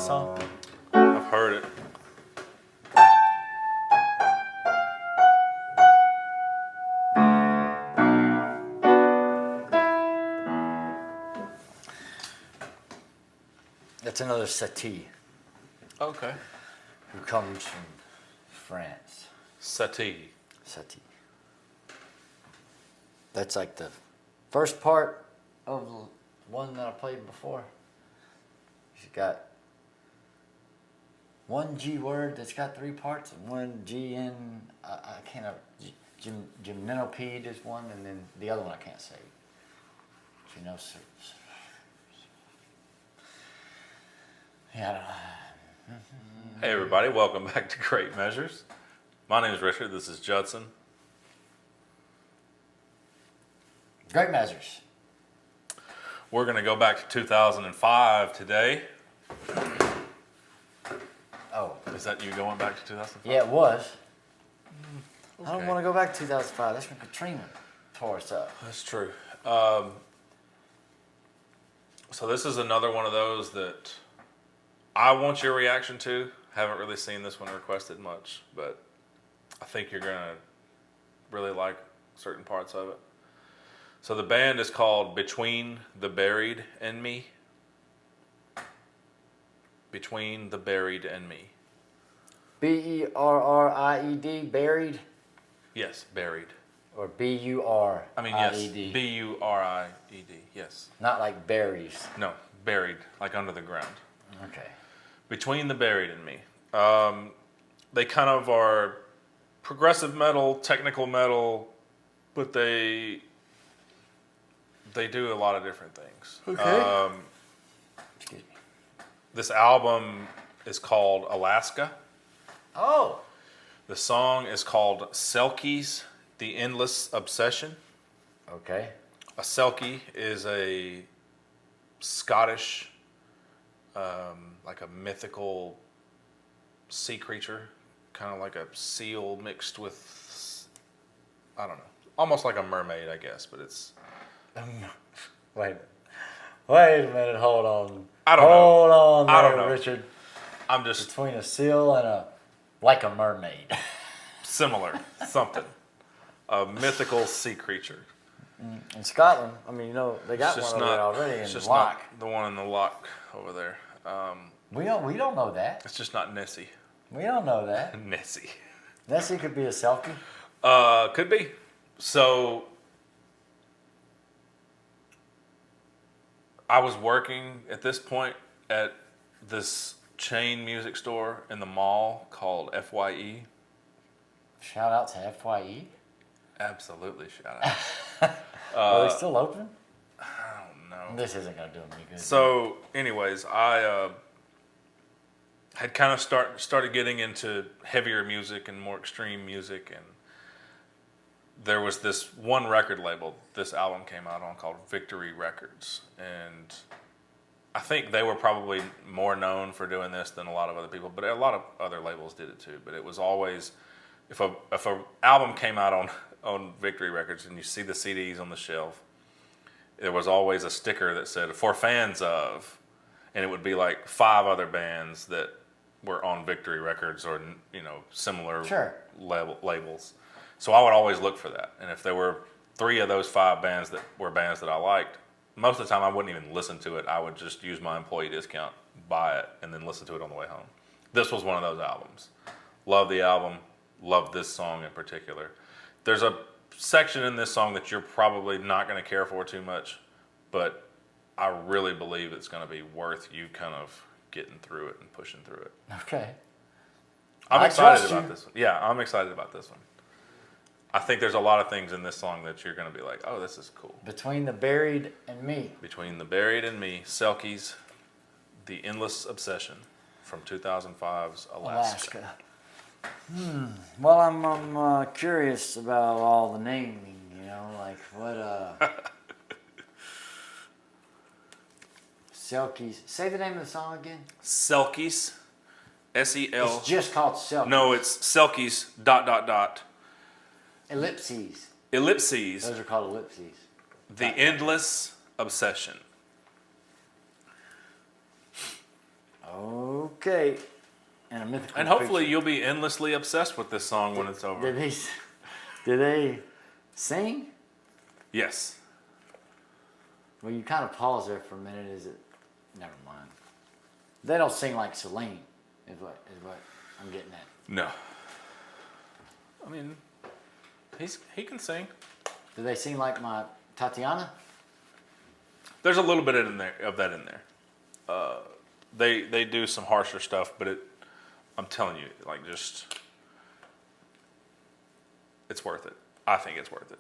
this song? I've heard it. That's another settee Okay. who comes from France. Settee. Settee. That's like the first part of the one that I played before. You got one G word that's got 3 parts, and one G in, I can't, gymnopede is one, and then the other one I can't say. You know, yeah. Hey everybody, welcome back to Great Measures. My name is Richard, this is Judson. Great Measures. We're going to go back to 2005 today. Oh. Is that you going back to 2005? Yeah, it was. Okay. I don't want to go back to 2005. That's when Katrina tore us up. That's true. So this is another one of those that I want your reaction to. Haven't really seen this one requested much, but I think you're going to really like certain parts of it. So the band is called Between the Buried and Me. Between the Buried and Me. B-E-R-R-I-E-D, buried? Yes, buried. Or B-U-R-I-E-D? I mean, yes, B-U-R-I-E-D, yes. Not like berries. No, buried, like under the ground. Okay. Between the Buried and Me. They kind of are progressive metal, technical metal, but they do a lot of different things. Okay. Excuse me. This album is called Alaska. Oh. The song is called Selkies, The Endless Obsession. Okay. A Selkie is a Scottish, like a mythical sea creature, kind of like a seal mixed with, I don't know, almost like a mermaid, I guess, but it's... Wait a minute, hold on. I don't know. Hold on there, I don't know. Richard. I'm just Between a seal and like a mermaid. similar, something. A mythical sea creature. In Scotland, I mean, you know, they got It's one just over not, there already it's in just Loch. not the one in the lock over there. We don't know that. It's just not Nessie. We don't know that. Nessie. Nessie could be a Selkie. Could be. So I was working at this point at this chain music store in the mall called FYE. Shout out to FYE. Absolutely, shout out. Are they still open? I don't know. This isn't going to do me good. So, anyways, I had kind of started getting into heavier music and more extreme music, and there was this one record label this album came out on called Victory Records, and I think they were probably more known for doing this than a lot of other people, but a lot of other labels did it too. But it was always, if a album came out on Victory Records and you see the CDs on the shelf, there was always a sticker that said "for fans of," and it would be like 5 other bands that were on Victory Records or, you know, similar labels. So I would always look for that, and if there were 3 of those 5 bands that were bands that I liked, most of the time I wouldn't even listen to it. I would just use my employee discount, buy it, and then listen to it on the way home. This was one of those albums. Love the album. Love this song in particular. There's a section in this song that you're probably not going to care for too much, but I really believe it's going to be worth you kind of getting through it and pushing through it. Okay. I'm I excited trust about you. this one. Yeah, I'm excited about this one. I think there's a lot of things in this song that you're going to be like, oh, this is cool. Between the Buried and Me. Between the Buried and Me, Selkies, The Endless Obsession from 2005's Alaska. Well, I'm curious about all the naming, you know, like what, Selkies. Say the name of the song again. Selkies, S-E-L. It's just called Selkies. No, it's Selkies, ... Ellipses. Ellipses, Those are called ellipses. The Endless Obsession. Okay. And a mythical And hopefully creature. you'll be endlessly obsessed with this song when it's over. Did they sing? Yes. Well, you kind of pause there for a minute. Is it? Never mind. They don't sing like Celine. Is what I'm getting at. No. I mean, he can sing. Do they sing like my Tatiana? There's a little bit of that in there. They do some harsher stuff, but I'm telling you, like, just it's worth it. I think it's worth it.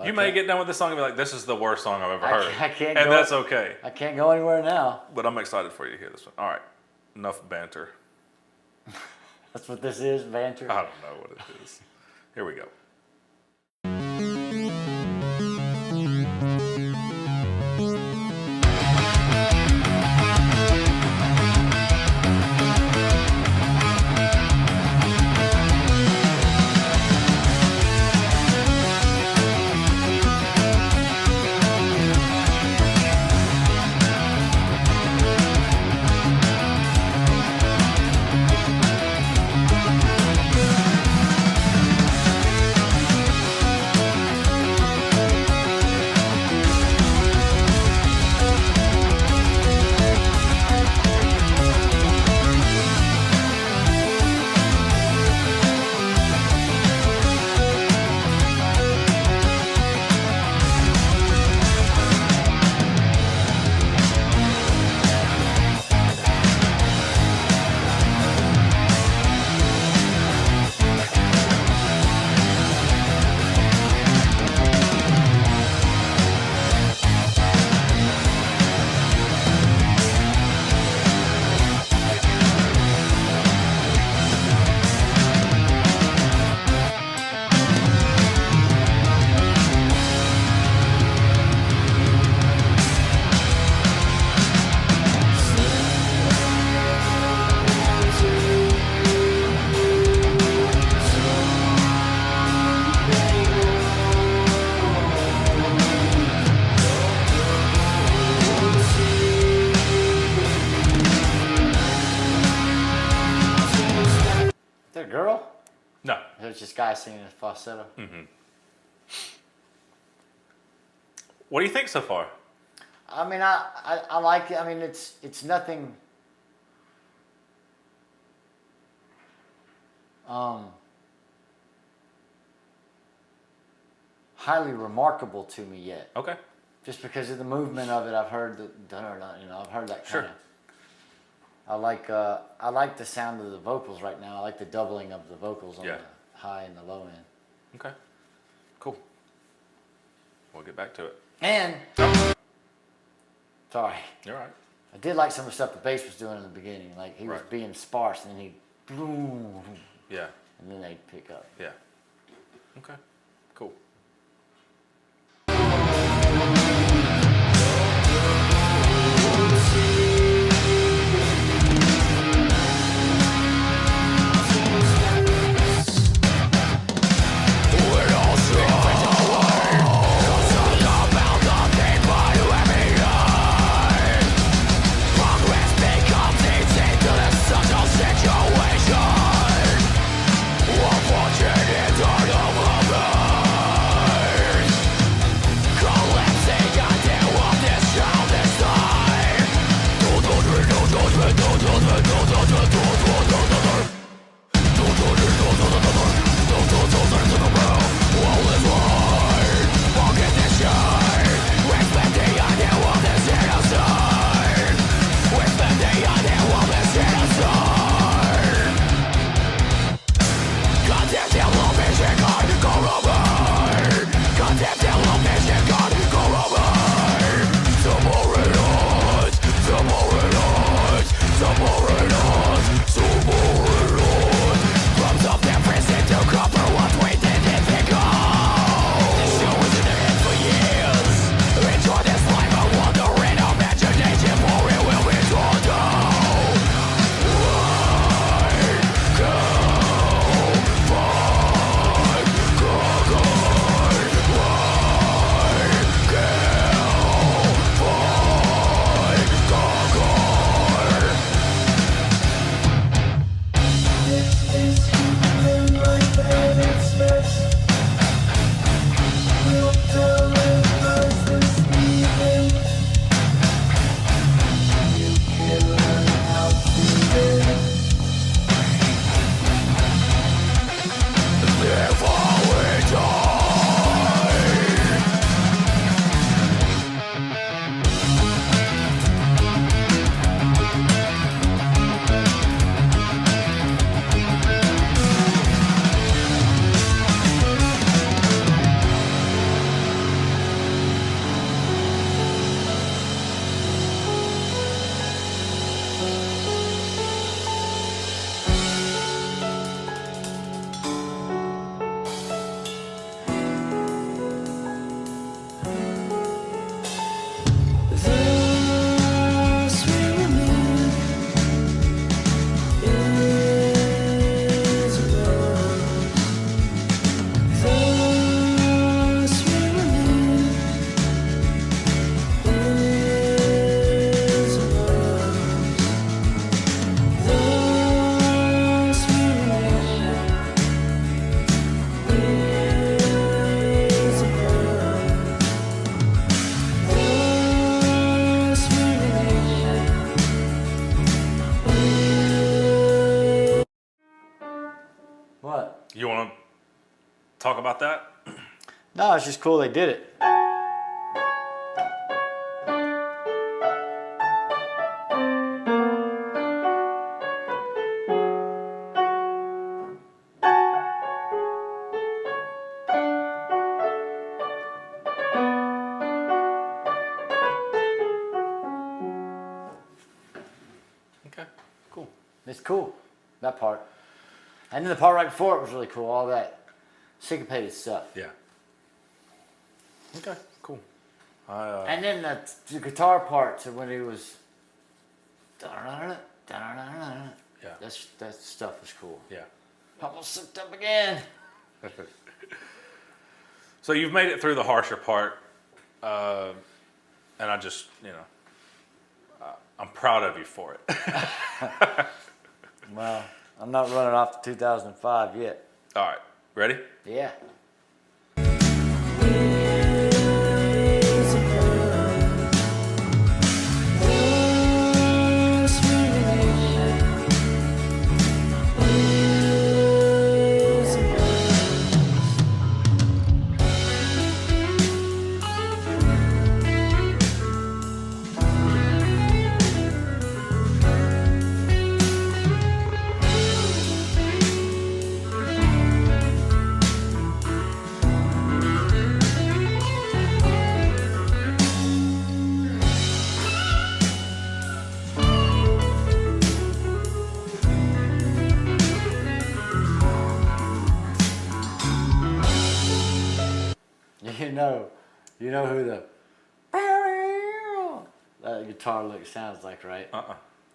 You may get done with this song and be like, "This is the worst song I've ever heard," I can't and go, that's okay. I can't go anywhere now. But I'm excited for you to hear this one. All right, enough banter. That's what this is, banter. I don't know what it is. Here we go. Girl? No. There's just guys singing in falsetto. What do you think so far? I mean, I like it. I mean, it's nothing. Highly remarkable to me yet. Okay. Just because of the movement of it, I've heard I've heard that kind of. I like the sound of the vocals right now. I like the doubling of the vocals on the high and the low end. Okay. Cool. We'll get back to it. And sorry, You're all right. I did like some of the stuff the bass was doing in the beginning. Like he was Right. being sparse, and then he boom, Yeah. and then they'd pick up. Yeah. Okay. Cool. Situation eternal What? You want to talk about that? No, it's just cool they did it. Okay, cool. It's cool, that part. And then the part right before it was really cool, all that syncopated stuff. Yeah. Okay, cool. And then the guitar parts of when he was... Yeah. That stuff was cool. Yeah. Almost slipped up again. So you've made it through the harsher part, and I just, I'm proud of you for it. Well, I'm not running off to 2005 yet. All right, ready? Yeah. You know who that guitar lick sounds like, right?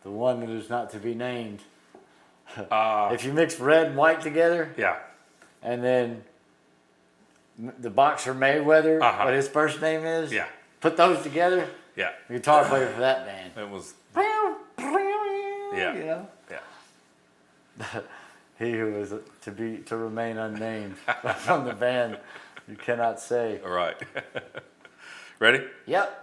The one that is not to be named. If you mix red and white together, Yeah. and then the boxer Mayweather, what his first name is, Yeah. put those together, Yeah. the guitar player for that band. It was. Yeah. You know? Yeah. He who is to remain unnamed from the band, you cannot say. All right. Ready? Yep.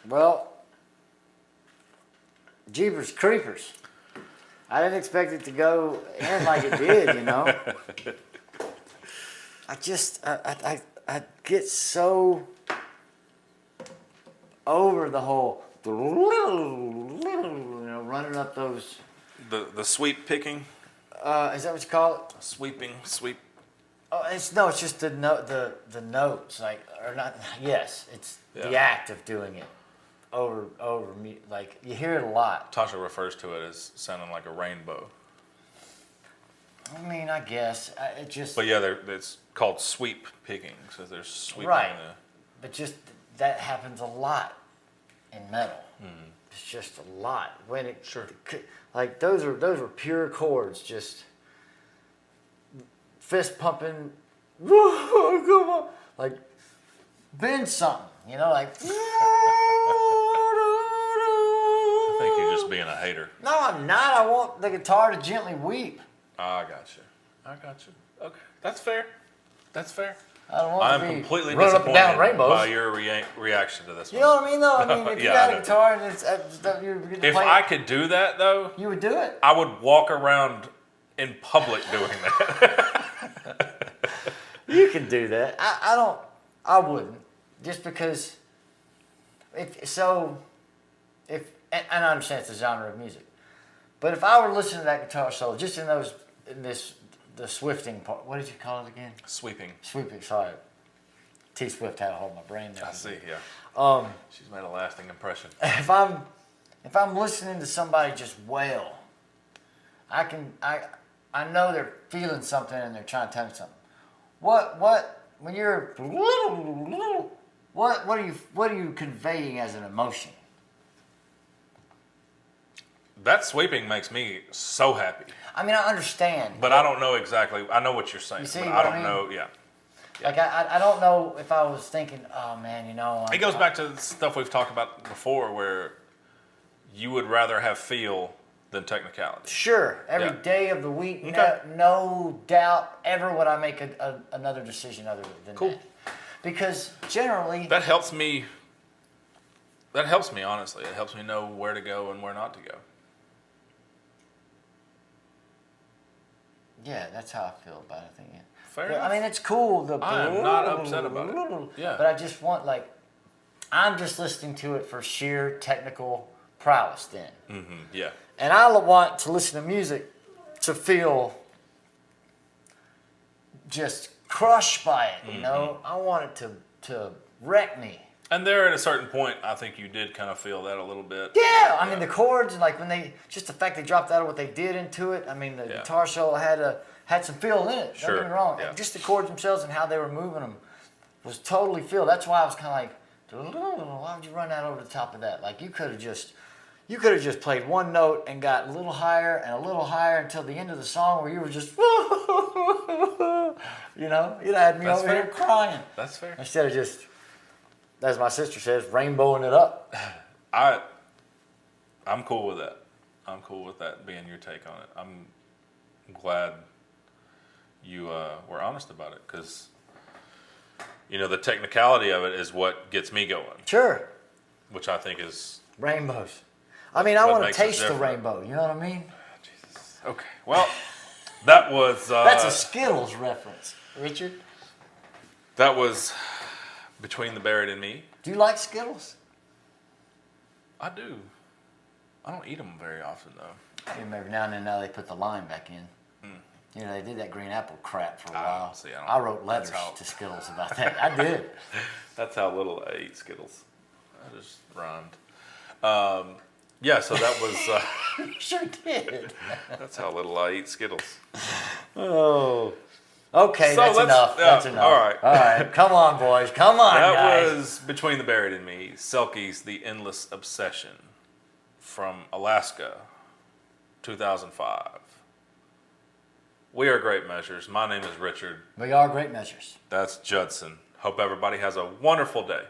Well, Jeepers Creepers. I didn't expect it to go in like it did, you know. I get so over the whole, you know, running up those. The sweep picking. Is that what you call it? Sweep. Oh, it's just the notes, like, or not. Yes, it's the Yeah. act of doing it over me. Like you hear it a lot. Tasha refers to it as sounding like a rainbow. I mean, I guess it just. But yeah, it's called sweep picking, so there's sweeping. Right. But just that happens a lot in metal. It's just a lot when it. Sure. Like those were pure chords, just fist pumping. Whoa, come on, like bend something, like. I think you're just being a hater. No, I'm not. I want the guitar to gently weep. I got you. Okay, that's fair. I don't want I'm to be completely running up and down disappointed rainbows. by your reaction to this You one. know what I mean, though? I mean, if you Yeah, got I a know. guitar and it's you're getting to If play I it, could do that, though, you would do it. I would walk around in public doing that. You can do that. I wouldn't, just because. And I understand it's a genre of music, but if I were listening to that guitar solo, just the swifting part. What did you call it again? Sweeping. Sweeping. Sorry, T Swift had a hold of my brain there. I see. Yeah. She's made a lasting impression. If I'm listening to somebody just wail, I know they're feeling something and they're trying to tell me something. When you're what are you conveying as an emotion? That sweeping makes me so happy. I mean, I understand, But I don't know exactly. I know what you're saying. You see but what I I don't mean? know. Yeah. like I don't know if I was thinking, oh man, It goes back to the stuff we've talked about before where you would rather have feel than technicality. Sure, every day Yeah. of the week, Okay. no doubt ever would I make another decision other than Cool. that. Because generally, That helps me. That helps me, honestly. It helps me know where to go and where not to go. yeah, that's how I feel about it. I think. Yeah. Fair Yeah, enough. I mean, it's cool. I am not upset about it. Yeah. But I just want, I'm just listening to it for sheer technical prowess then. Yeah. And I want to listen to music to feel just crushed by it, you know? I want it to wreck me. And there at a certain point, I think you did kind of feel that a little bit. Yeah, I mean, the chords, and just the fact they dropped out of what they did into it. I mean, the guitar solo had some feel in it. Sure, Don't get me wrong. yeah. Just the chords themselves and how they were moving them was totally feel. That's why I was kind of like, why would you run that over the top of that? Like you could have just played one note and got a little higher until the end of the song where you were just, you'd had me That's over fair. here crying. That's fair. Instead of just, as my sister says, rainbowing it up. I'm cool with that. I'm cool with that being your take on it. I'm glad you were honest about it because, the technicality of it is what gets me going, Sure. which I think is... Rainbows. I mean, I What want to makes us taste the different. rainbow. You know what I mean? Jesus. Okay. Well, that was... That's a Skittles reference, Richard. That was Between the Buried and Me. Do you like Skittles? I do. I don't eat them very often, though. I remember now and then now they put the lime back in. They did that green apple crap for a I while. don't see, I don't- I wrote letters that's how- to Skittles about that. I did. That's how little I eat Skittles. I just rhymed. Yeah, so that was... Sure did. that's how little I eat Skittles. Oh. Okay, So that's let's- enough. yeah, That's enough. all right. All right. Come on, boys. Come on, That guys. was Between the Buried and Me, Selkies, The Endless Obsession, from Alaska, 2005. We are Great Measures. My name is Richard. We are great measures. That's Judson. Hope everybody has a wonderful day.